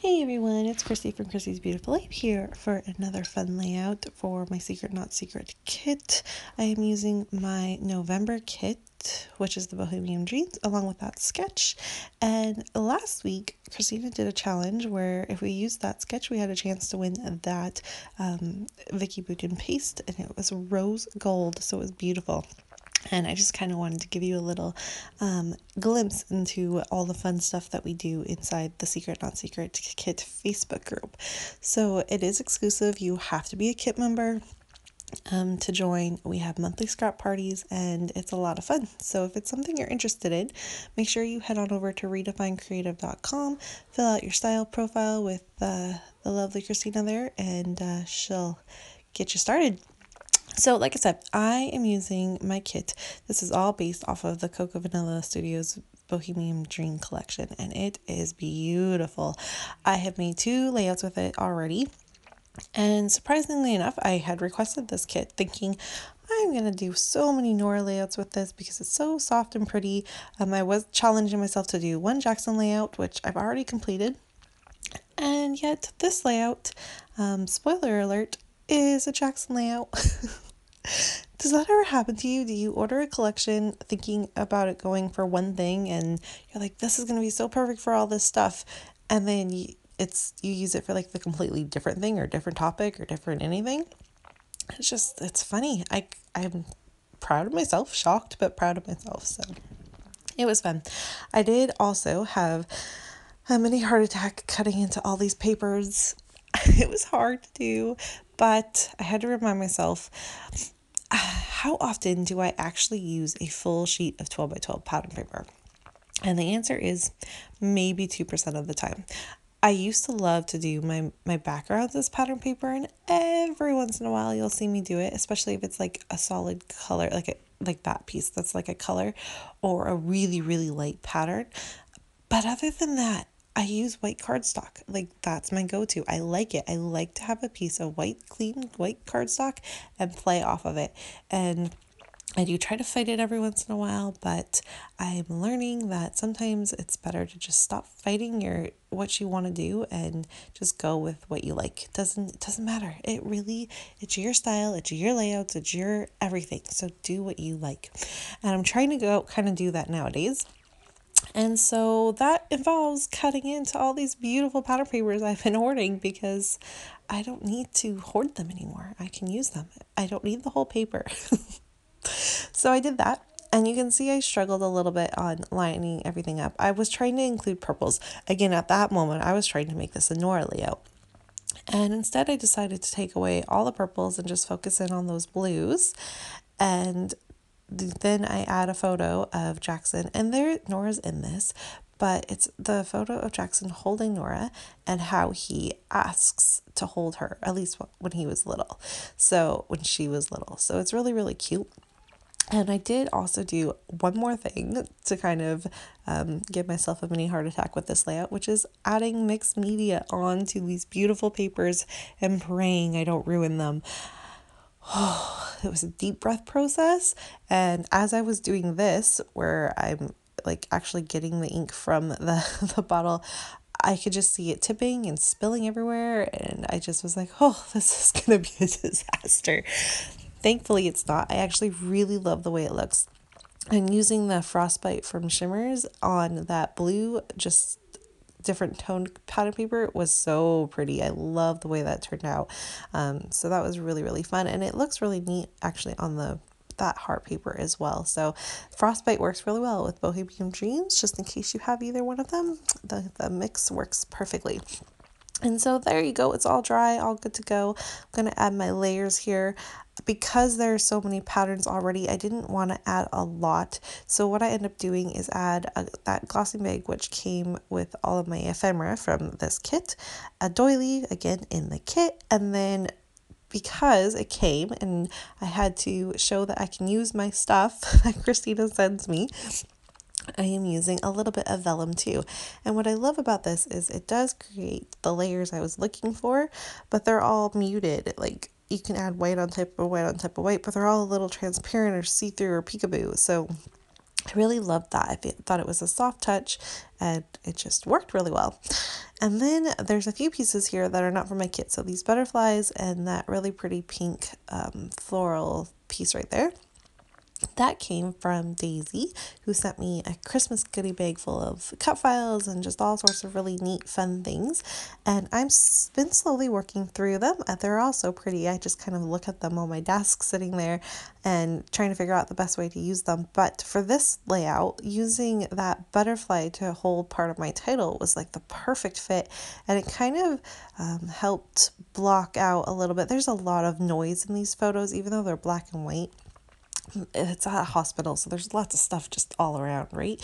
Hey everyone, it's Christy from Christy's Beautiful Life here for another fun layout for my Secret Not Secret kit. I am using my November kit, which is the Bohemian Dreams, along with that sketch. And last week, Christina did a challenge where if we used that sketch, we had a chance to win that Vicky Buchan paste, and it was rose gold, so it was beautiful. And I just kind of wanted to give you a little glimpse into all the fun stuff that we do inside the Secret Not Secret Kit Facebook group. So it is exclusive. You have to be a kit member to join. We have monthly scrap parties and it's a lot of fun. So if it's something you're interested in, make sure you head on over to redefinecreative.com, fill out your style profile with the lovely Christina there, and she'll get you started. So like I said, I am using my kit. This is all based off of the Coco Vanilla Studios Bohemian Dream collection, and it is beautiful. I have made 2 layouts with it already, and surprisingly enough, I had requested this kit thinking I'm going to do so many Nora layouts with this because it's so soft and pretty. I was challenging myself to do one Jackson layout, which I've already completed, and yet this layout, spoiler alert, is a Jackson layout. Does that ever happen to you? Do you order a collection thinking about it going for one thing and you're like, this is going to be so perfect for all this stuff, and then you use it for like the completely different thing or different topic or different anything? It's funny. I'm proud of myself, shocked but proud of myself. So it was fun. I did also have a mini heart attack cutting into all these papers. It was hard to do, but I had to remind myself, how often do I actually use a full sheet of 12 by 12 pattern paper? And the answer is maybe 2% of the time. I used to love to do my backgrounds as pattern paper, and every once in a while you'll see me do it, especially if it's like a solid color, like that piece that's like a color or a really, really light pattern. But other than that, I use white cardstock. Like, that's my go-to. I like it. I like to have a piece of clean white cardstock and play off of it. And I do try to fight it every once in a while, but I'm learning that sometimes it's better to just stop fighting what you want to do and just go with what you like. It doesn't matter. It's your style, it's your layouts, it's your everything. So do what you like. And I'm trying to go kind of do that nowadays. And so that involves cutting into all these beautiful pattern papers I've been hoarding because I don't need to hoard them anymore. I can use them. I don't need the whole paper. So I did that. And you can see I struggled a little bit on lining everything up. I was trying to include purples. Again, at that moment, I was trying to make this a Nora layout. And instead, I decided to take away all the purples and just focus in on those blues. And then I add a photo of Jackson, and Nora's in this, but it's the photo of Jackson holding Nora and how he asks to hold her, at least when he was little. So when she was little. So it's really, really cute. And I did also do one more thing to kind of give myself a mini heart attack with this layout, which is adding mixed media onto these beautiful papers and praying I don't ruin them. It was a deep breath process. And as I was doing this, where I'm like actually getting the ink from the bottle, I could just see it tipping and spilling everywhere. And I just was like, oh, this is going to be a disaster. Thankfully, it's not. I actually really love the way it looks. And using the frostbite from Shimmers on that blue, just different toned pattern paper, was so pretty. I love the way that turned out. So that was really, really fun. And it looks really neat actually on that heart paper as well. So frostbite works really well with Bohemian Dreams. Just in case you have either one of them, the mix works perfectly. And so there you go. It's all dry, all good to go. I'm going to add my layers here. Because there are so many patterns already, I didn't want to add a lot. So what I end up doing is add that glossy bag, which came with all of my ephemera from this kit, a doily, again, in the kit, and then because it came and I had to show that I can use my stuff that Christina sends me, I am using a little bit of vellum too. And what I love about this is it does create the layers I was looking for, but they're all muted. Like, you can add white on top of white on top of white, but they're all a little transparent or see-through or peekaboo. So I really loved that. I thought it was a soft touch and it just worked really well. And then there's a few pieces here that are not for my kit. So these butterflies and that really pretty pink floral piece right there. That came from Daisy, who sent me a Christmas goodie bag full of cut files and just all sorts of really neat, fun things. And I've been slowly working through them. They're all so pretty. I just kind of look at them on my desk sitting there and trying to figure out the best way to use them. But for this layout, using that butterfly to hold part of my title was like the perfect fit. And it kind of helped block out a little bit. There's a lot of noise in these photos, even though they're black and white. It's at a hospital, so there's lots of stuff just all around, right?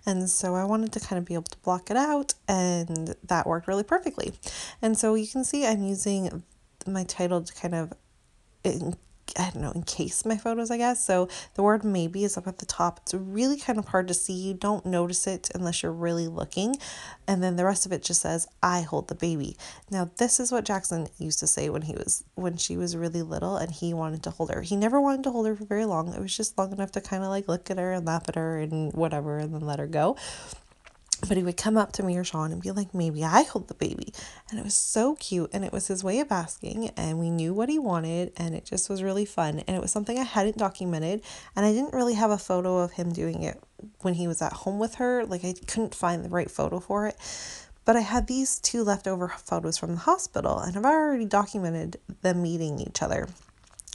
And so I wanted to kind of be able to block it out, and that worked really perfectly. And so you can see I'm using my title to kind of, encase my photos, I guess. So the word maybe is up at the top. It's really kind of hard to see. You don't notice it unless you're really looking. And then the rest of it just says, I hold the baby. Now, this is what Jackson used to say when she was really little and he wanted to hold her. He never wanted to hold her for very long. It was just long enough to kind of like look at her and laugh at her and whatever and then let her go. But he would come up to me or Sean and be like, maybe I hold the baby. And it was so cute. And it was his way of asking. And we knew what he wanted. And it just was really fun. And it was something I hadn't documented. And I didn't really have a photo of him doing it when he was at home with her. Like, I couldn't find the right photo for it. But I had these 2 leftover photos from the hospital. And I've already documented them meeting each other.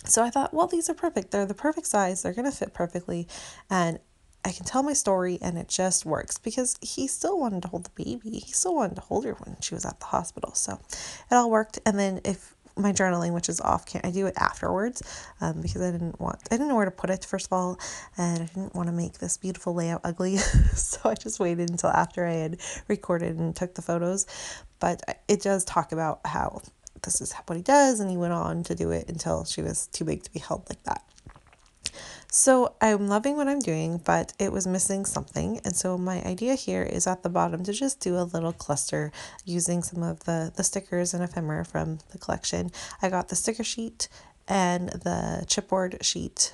So I thought, well, these are perfect. They're the perfect size. They're going to fit perfectly. And I can tell my story and it just works because he still wanted to hold the baby. He still wanted to hold her when she was at the hospital. So it all worked. And then if my journaling, which is off camera, I do it afterwards because I didn't know where to put it, first of all, and I didn't want to make this beautiful layout ugly. So I just waited until after I had recorded and took the photos. But it does talk about how this is what he does, and he went on to do it until she was too big to be held like that. So I'm loving what I'm doing, but it was missing something. And so my idea here is at the bottom to just do a little cluster using some of the stickers and ephemera from the collection. I got the sticker sheet and the chipboard sheet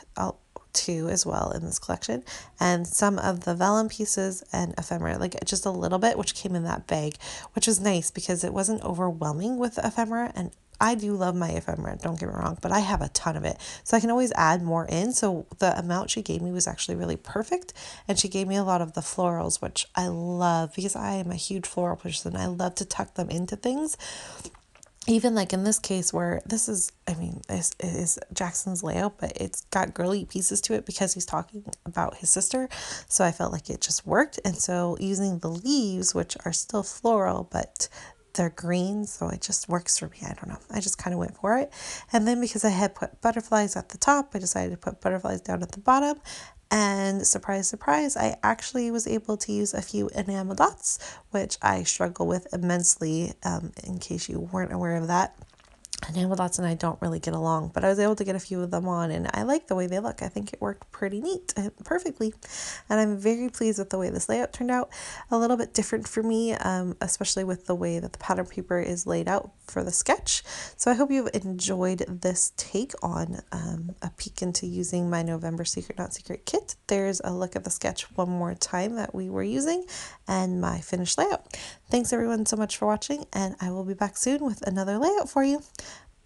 too as well in this collection, and some of the vellum pieces and ephemera, like just a little bit, which came in that bag, which was nice because it wasn't overwhelming with ephemera. And I do love my ephemera, don't get me wrong, but I have a ton of it. So I can always add more in. So the amount she gave me was actually really perfect. And she gave me a lot of the florals, which I love because I am a huge floral person. I love to tuck them into things. Even like in this case where this is, it is Jackson's layout, but it's got girly pieces to it because he's talking about his sister. So I felt like it just worked. And so using the leaves, which are still floral, but they're green, so it just works for me. I don't know. I just kind of went for it. And then because I had put butterflies at the top, I decided to put butterflies down at the bottom. And surprise, surprise, I actually was able to use a few enamel dots, which I struggle with immensely, in case you weren't aware of that. Enamel dots and I don't really get along, but I was able to get a few of them on and I like the way they look. I think it worked pretty neat, perfectly. And I'm very pleased with the way this layout turned out. A little bit different for me, especially with the way that the pattern paper is laid out for the sketch. So I hope you've enjoyed this take on a peek into using my November Secret Not Secret kit. There's a look at the sketch one more time that we were using and my finished layout. Thanks everyone so much for watching, and I will be back soon with another layout for you.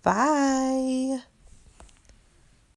Bye!